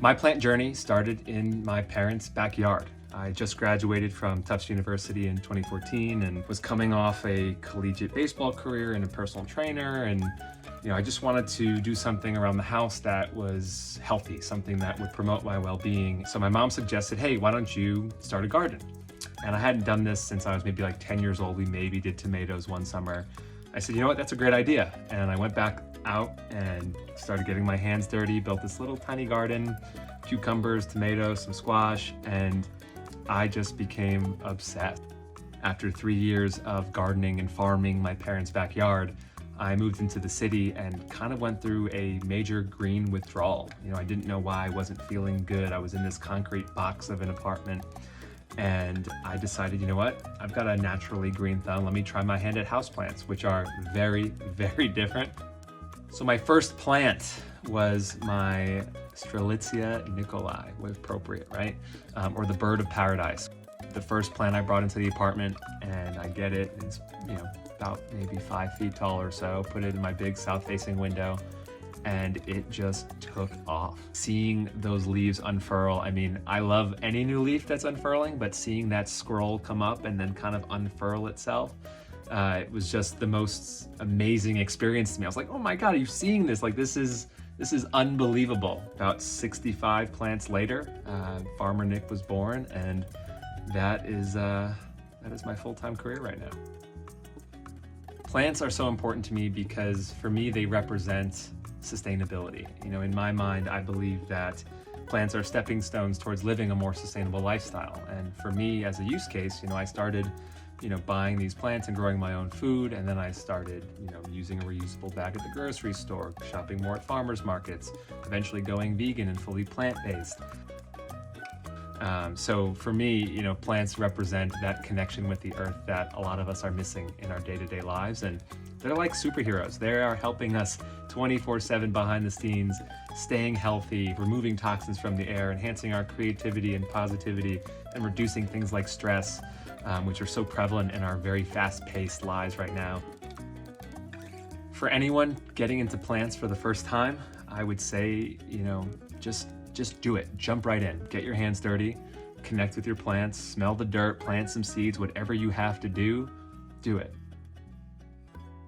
My plant journey started in my parents' backyard. I just graduated from Tufts University in 2014 and was coming off a collegiate baseball career and a personal trainer. And I just wanted to do something around the house that was healthy, something that would promote my well-being. So my mom suggested, hey, why don't you start a garden? And I hadn't done this since I was maybe like 10 years old. We maybe did tomatoes one summer. I said, you know what, that's a great idea. And I went back out and started getting my hands dirty, built this little tiny garden, cucumbers, tomatoes, some squash, and I just became obsessed. After 3 years of gardening and farming my parents' backyard, I moved into the city and kind of went through a major green withdrawal. I didn't know why I wasn't feeling good. I was in this concrete box of an apartment. And I decided, you know what? I've got a naturally green thumb. Let me try my hand at houseplants, which are very, very different. So my first plant was my Strelitzia Nicolai, was appropriate, right? Or the bird of paradise. The first plant I brought into the apartment, and I get it. It's about maybe 5 feet tall or so. Put it in my big south-facing window, and it just took off. Seeing those leaves unfurl, I mean, I love any new leaf that's unfurling, but seeing that scroll come up and then kind of unfurl itself, it was just the most amazing experience to me. I was like, oh my God, are you seeing this? Like, this is unbelievable. About 65 plants later, Farmer Nick was born, and that is my full-time career right now. Plants are so important to me because for me, they represent sustainability. In my mind, I believe that plants are stepping stones towards living a more sustainable lifestyle. And for me, as a use case, I started, buying these plants and growing my own food. And then I started, using a reusable bag at the grocery store, shopping more at farmers markets, eventually going vegan and fully plant-based. So for me, plants represent that connection with the earth that a lot of us are missing in our day-to-day lives. And they're like superheroes. They are helping us 24/7 behind the scenes, staying healthy, removing toxins from the air, enhancing our creativity and positivity, and reducing things like stress, which are so prevalent in our very fast-paced lives right now. For anyone getting into plants for the first time, I would say, just do it. Jump right in. Get your hands dirty, connect with your plants, smell the dirt, plant some seeds, whatever you have to do, do it.